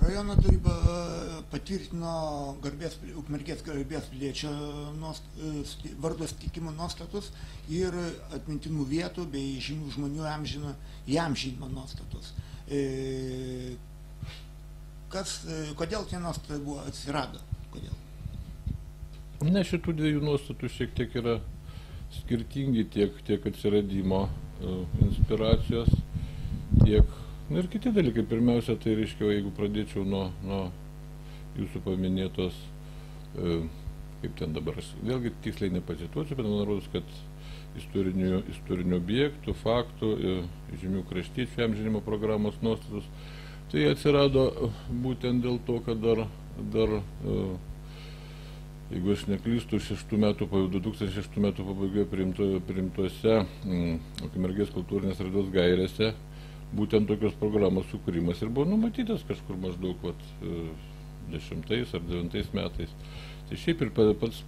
Rajono taryba patvirtino Ukmergės garbės piliečio vardo suteikimo nuostatus ir atmintinų vietų bei žymių žmonių įamžinimo nuostatus. Kodėl tie nuostatai atsirado? Kodėl? Ne, šitų dviejų nuostatų šiek tiek yra skirtingi tiek atsiradimo inspiracijos, tiek ir kiti dalykai. Pirmiausia, tai reiškia, jeigu pradėčiau nuo jūsų paminėtos, kaip ten dabar, aš vėlgi tiksliai nepacituosiu, bet man rodos, kad istorinių objektų, faktų, žymių kraštiečių įamžinimo programos nuostatus, tai atsirado būtent dėl to, kad dar jeigu aš neklystu, 2006 metų pabaigoje priimtuose Ukmergės kultūrinės raidos gairėse būtent tokios programos sukūrimas ir buvo numatytas kažkur maždaug 10 ar 9 metais. Tai šiaip ir pats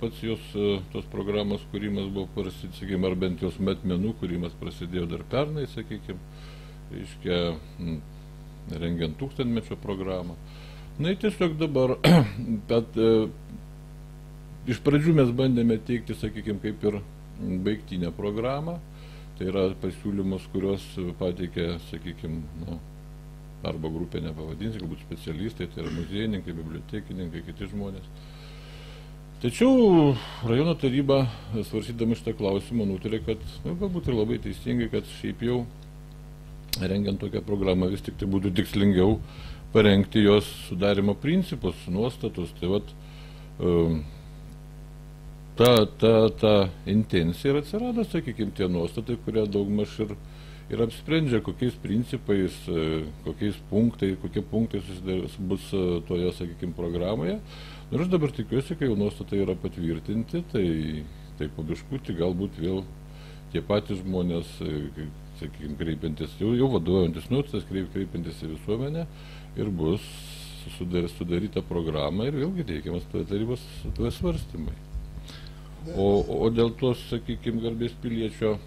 tos programos kūrimas buvo prasidėjo, sakykime, ar bent jos metmenų kūrimas prasidėjo dar pernai, sakykime, reiškia, rengiant 1000-mečio programą. Na, tiesiog dabar, bet iš pradžių mes bandėme teikti, sakykime, kaip ir baigtinę programą. Tai yra pasiūlymus, kurios pateikė, sakykime, arba grupė nepavadinsi, galbūt specialistai, tai yra muziejininkai, bibliotekininkai, kiti žmonės. Tačiau rajono taryba, svarstydama šitą klausimą, nutarė, kad galbūt ir labai teisingai, kad šiaip jau rengiant tokią programą vis tik tai būtų tikslingiau parengti jos sudarimo principus, nuostatus. Tai vat, ta intencija ir atsirado, sakykime, tie nuostatai, kurie daugmaž ir apsprendžia, kokiais principais, kokie punktai bus toje, sakykime, programoje. Ir aš dabar tikiuosi, kai jau nuostatai yra patvirtinti, tai po biškutį galbūt vėl tie patys žmonės, sakykime, kreipiantis, jau vadovaujantis nuostatas, kreipiantis į visuomenę ir bus sudaryta programa ir vėlgi teikiamas tarybos svarstymai. O dėl tos, sakykime, garbės piliečio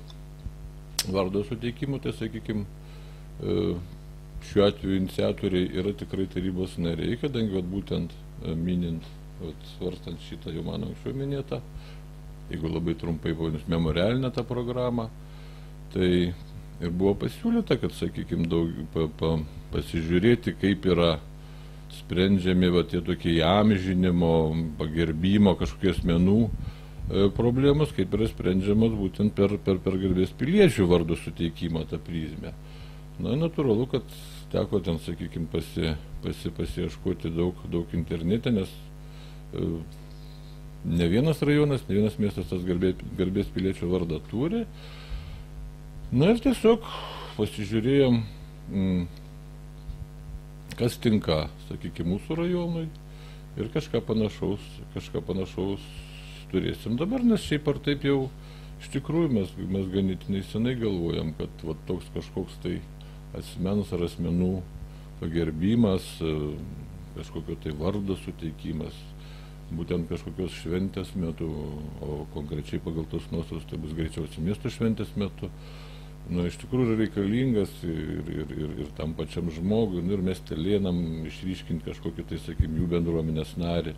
vardo suteikimo, tai, sakykime, šiuo atveju iniciatoriai yra tikrai tarybos nariai, kadangi būtent minint, svarstant šitą jau mano anksčiau minėtą, jeigu labai trumpai pavadinus memorialinę tą programą, tai ir buvo pasiūlyta, kad, sakykime, pasižiūrėti, kaip yra sprendžiami tie tokie įamžinimo, pagerbimo kažkokie asmenų problemos, kaip yra sprendžiamas būtent per garbės piliečių vardų suteikimą tą prizmę. Na, natūralu, kad teko ten, sakykime, pasiieškoti daug internete, nes ne vienas rajonas, ne vienas miestas tas garbės piliečio vardą turi. Na ir tiesiog pasižiūrėjom, kas tinka, sakykime, mūsų rajonui ir kažką panašaus turėsim dabar, nes šiaip ar taip jau iš tikrųjų mes ganėtinai senai galvojam, kad toks kažkoks tai asmens ar asmenų pagerbimas, kažkokio tai vardo suteikimas, būtent kažkokios šventės metu, o konkrečiai pagal tos nuostatus tai bus greičiausiai miesto šventės metu, iš tikrųjų yra reikalingas ir tam pačiam žmogui, ir miestelėnam išryškinti kažkokį tai, sakykime, jų bendruomenės narį.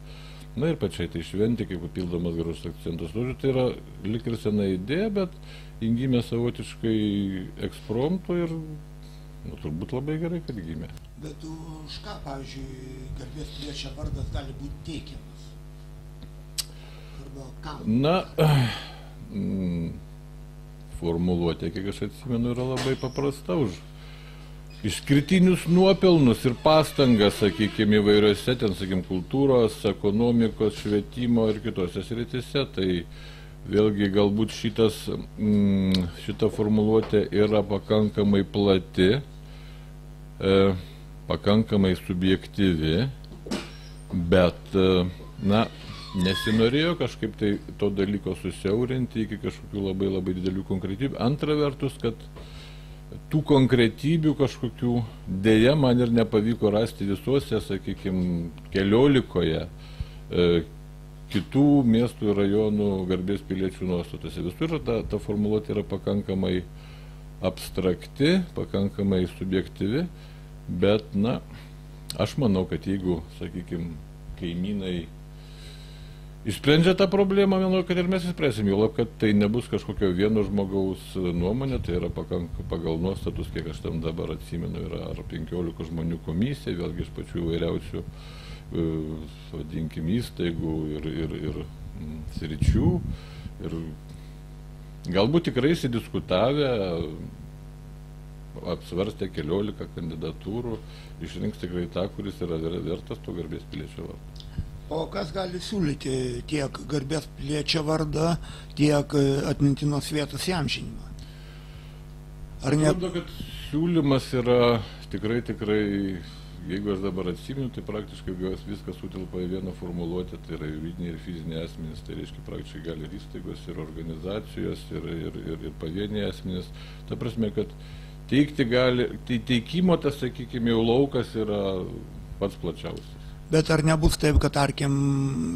Na ir pačiai tai šventė, kaip papildomas gražus akcentas. Tai yra lik ir sena idėja, bet gimė savotiškai ekspromtu ir turbūt labai gerai, kad gimė. Bet už ką, pavyzdžiui, garbės piliečio vardas gali būti teikiamas? Arba kam? Na, formuluotė, kiek aš atsimenu, yra labai paprasta. Už išskirtinius nuopelnus ir pastangas, sakykime, įvairiose, ten, sakykime, kultūros, ekonomikos, švietimo ir kitose srityse, tai vėlgi galbūt šita formuluotė yra pakankamai plati, pakankamai subjektyvi, bet, nesinorėjo kažkaip tai to dalyko susiaurinti iki kažkokių labai didelių konkretybių. Antra vertus, kad tų konkretybių kažkokių dėja man ir nepavyko rasti visuose, sakykime, 14 kitų miestų ir rajonų garbės piliečių nuostatose. Visur ta formuluotė yra pakankamai abstrakti, pakankamai subjektyvi, bet, Aš manau, kad jeigu, sakykime, kaimynai išsprendžia tą problemą, manau, kad ir mes išspręsim, jau lab, kad tai nebus kažkokio vieno žmogaus nuomonė, tai yra pagal nuostatus, kiek aš tam dabar atsimenu, yra ar 15 žmonių komisija, vėlgi iš pačių įvairiausių, vadinkim, įstaigų ir sričių. Ir galbūt tikrai įsidiskutavę, apsvarstę 14 kandidatūrų, išrinks tikrai tą, kuris yra vertas to garbės piliečio vardo. O kas gali siūlyti tiek garbės piliečio vardą, tiek atmintinos vietos įamžinimą? Ar ne? Atrodo, kad siūlymas yra tikrai, jeigu aš dabar atsimenu, tai praktiškai viskas sutilpa į vieną formuluotę, tai yra juridiniai ir fiziniai asmenys, tai reiškia praktiškai gali ir įstaigos, ir organizacijos, ir pavieniai asmenys. Ta prasme, kad teikti gali, tai teikimo tas, sakykime, jau laukas yra pats plačiausias. Bet ar nebus taip, kad, tarkim,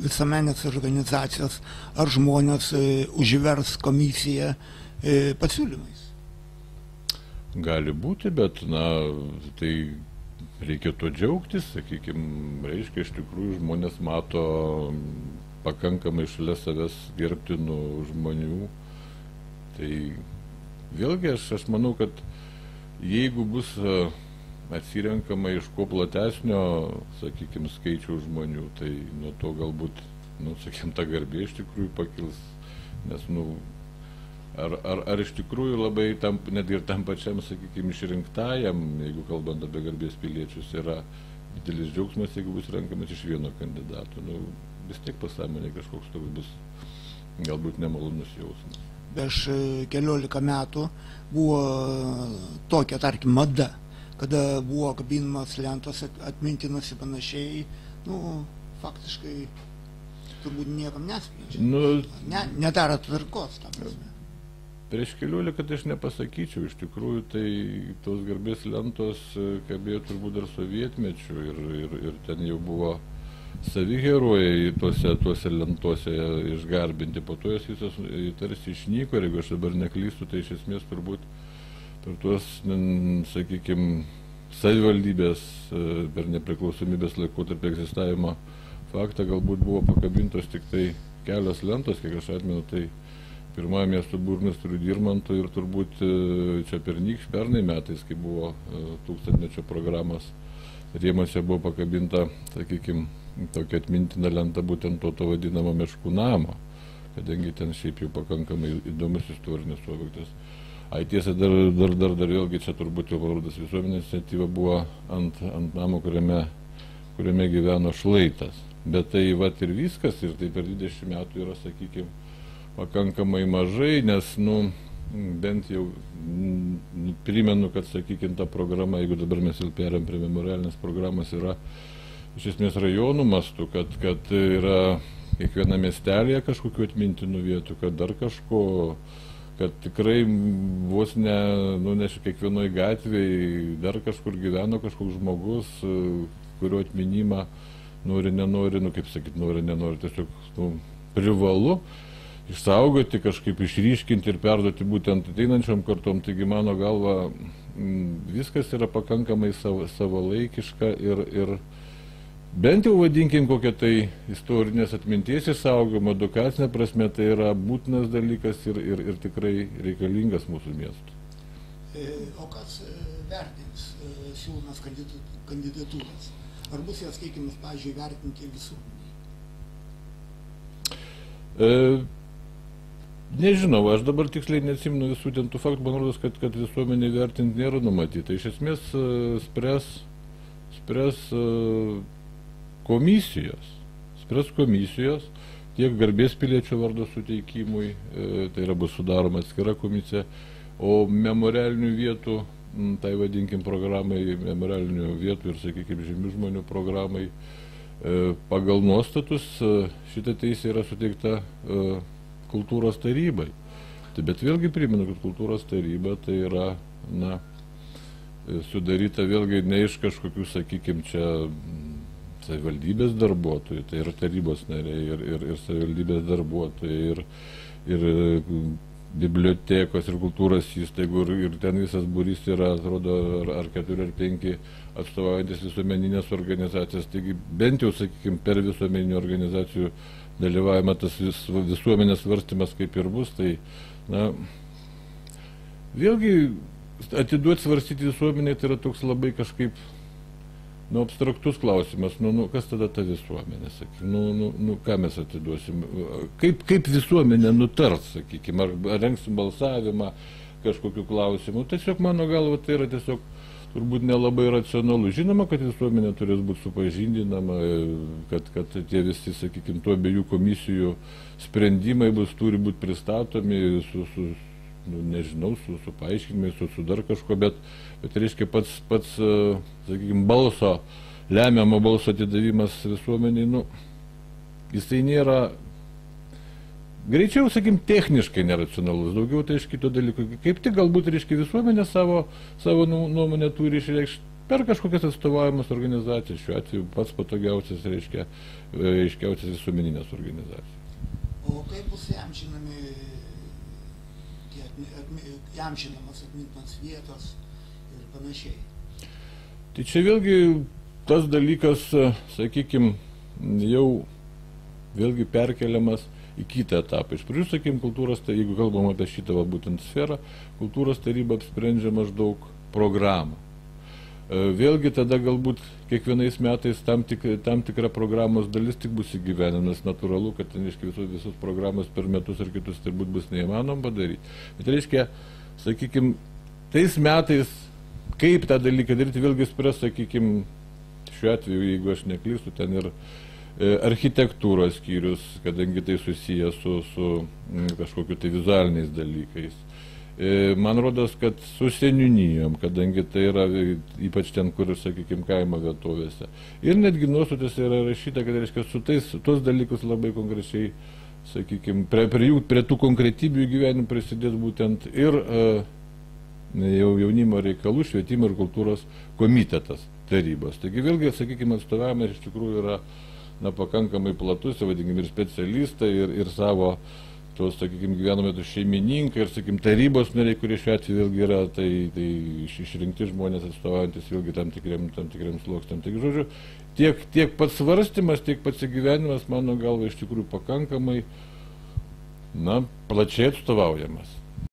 visuomenės organizacijos ar žmonės užvers komisiją pasiūlymais? Gali būti, bet, tai reikia to džiaugtis, sakykime, reiškia, iš tikrųjų žmonės mato pakankamai šalia savęs gerbtinų žmonių. Tai vėlgi aš manau, kad jeigu bus atsirenkama iš kuo platesnio, sakykime, skaičių žmonių, tai nuo to galbūt, sakykime, ta garbė iš tikrųjų pakils, nes, ar iš tikrųjų labai net ir tam pačiam, sakykime, išrinktajam, jeigu kalbant apie garbės piliečius, yra didelis džiaugsmas, jeigu bus renkamas iš vieno kandidato, vis tiek pasąmonė kažkoks toks bus galbūt nemalonus jausmas. Prieš 14 metų buvo tokia, tarkim, mada, kada buvo kabinamas lentos atmintinos ir panašiai, faktiškai turbūt niekam nesprendžia. Nedaro tvarkos, ta prasme. Prieš 14 tai aš nepasakyčiau, iš tikrųjų tai tos garbės lentos kabėjo turbūt dar sovietmečių ir ten jau buvo savi herojai tuose lentose išgarbinti, po to jos visos tarsi išnyko ir jeigu aš dabar neklystu, tai iš esmės turbūt per tuos, sakykime, savivaldybės per nepriklausomybės laikotarpio egzistavimo faktą galbūt buvo pakabintos tik tai kelios lentos, kiek aš atmenu, tai pirmąją miesto burmistrui Dirmanto ir turbūt čia pernai metais, kai buvo tūkstantmečio programos rėmuose buvo pakabinta, sakykime, tokia atmintina lenta būtent to vadinamo Meškų namo, kadangi ten šiaip jau pakankamai įdomus istorinis objektas. Tiesa, dar vėlgi čia turbūt jau parodas visuomenės iniciatyva buvo ant namo, kuriame gyveno šlaitas. Bet tai vat ir viskas, ir tai per 20 metų yra, sakykime, pakankamai mažai, nes, bent jau primenu, kad, sakykime, ta programa, jeigu dabar mes jau perėm prie memorialinės programos, yra iš esmės rajonų mastu, kad yra kiekviena miestelėje kažkokių atmintinų vietų, kad dar kažko, kad tikrai vos nešu kiekvienoj gatvėje dar kažkur gyveno kažkoks žmogus, kurio atminimą nori, nenori, kaip sakyti, nori, nenori, tiesiog privalu išsaugoti, kažkaip išryškinti ir perduoti būtent ateinančiom kartom. Taigi mano galva viskas yra pakankamai savalaikiška ir bent jau vadinkim kokią tai istorinės atminties išsaugojimo, edukacinė prasme, tai yra būtinas dalykas ir tikrai reikalingas mūsų miestui. O kas vertins siūlomas kandidatūras? Ar bus jas teikiamas, pavyzdžiui, vertinti visuomeniai? Nežinau, aš dabar tiksliai neatsimenu visų ten tų faktų, man rodos, kad visuomenė vertinti nėra numatyta. Iš esmės spręs komisijos tiek garbės piliečio vardo suteikimui, tai yra bus sudaroma atskira komisija, o memorialinių vietų, tai vadinkim programai, memorialinių vietų ir, sakykime, žymių žmonių programai, pagal nuostatus šita teisė yra suteikta kultūros tarybai. Bet vėlgi primenu, kad kultūros taryba tai yra, sudaryta vėlgi ne iš kažkokių, sakykime, čia savivaldybės darbuotojų, tai yra tarybos nariai ir savivaldybės darbuotojai ir bibliotekos ir kultūros įstaigų ir ten visas būrys yra, atrodo, ar 4 ar 5 atstovaujantis visuomeninės organizacijas. Taigi bent jau, sakykime, per visuomeninių organizacijų dalyvavimą tas visuomenės svarstymas kaip ir bus, tai, na, vėlgi atiduoti svarstyti visuomeniai tai yra toks labai kažkaip, nu, abstraktus klausimas, kas tada ta visuomenė, sakykime, ką mes atiduosim, kaip visuomenė nutars, sakykime, ar rengsim balsavimą kažkokiu klausimu, tiesiog mano galva tai yra tiesiog turbūt nelabai racionalu. Žinoma, kad visuomenė turės būti supažindinama, kad tie visi, sakykime, tų abiejų komisijų sprendimai turi būti pristatomi nežinau, su paaiškinimais, su dar kažko, bet reiškia pats, sakykime, lemiamo balso atidavimas visuomeniai, nu, jisai nėra, greičiau, sakykime, techniškai neracionalus, daugiau tai iš kito dalyko. Kaip tik galbūt, reiškia, visuomenė savo nuomonę turi išreikšti per kažkokias atstovavimas organizacijas, šiuo atveju pats patogiausias, reiškia, aiškiausias visuomeninės organizacijas. O kaip bus įamžinamas atmintinos vietos ir panašiai? Tai čia vėlgi tas dalykas, sakykime, jau vėlgi perkeliamas į kitą etapą. Iš pradžių, sakykime, kultūros, tai jeigu kalbam apie šitą būtent sferą, kultūros taryba apsprendžia maždaug programą. Vėlgi tada galbūt kiekvienais metais tam tikra programos dalis tik bus įgyvenimas, natūralu, kad visus programos per metus ar kitus turbūt bus neįmanom padaryti. Bet reiškia, sakykime, tais metais, kaip tą dalyką daryti, vėlgi spręs, sakykime, šiuo atveju, jeigu aš neklystu, ten ir architektūros skyrius, kadangi tai susiję su kažkokiu tai vizualiniais dalykais. Man rodos, kad su seniūnijom, kadangi tai yra ypač ten, kur, sakykime, kaimo vietovėse. Ir netgi nuostatose yra rašyta, kad, reiškia, su tos dalykus labai konkrečiai, sakykime, prie tų konkretybių gyvenimų prisidės būtent ir jaunimo reikalų, švietimo ir kultūros komitetas tarybos. Taigi vėlgi, sakykime, atstovavimas iš tikrųjų yra pakankamai platus, vadinkime, ir specialistai, ir savo tos, sakykime, gyvename šeimininkai ir, sakykime, tarybos nariai, kurie šiuo atveju vėlgi yra, tai išrinkti žmonės atstovaujantis vėlgi tam tikriam sluoksniam. Taigi, žodžiu, tiek pats svarstymas, tiek pats gyvenimas, mano galva, iš tikrųjų pakankamai, plačiai atstovaujamas.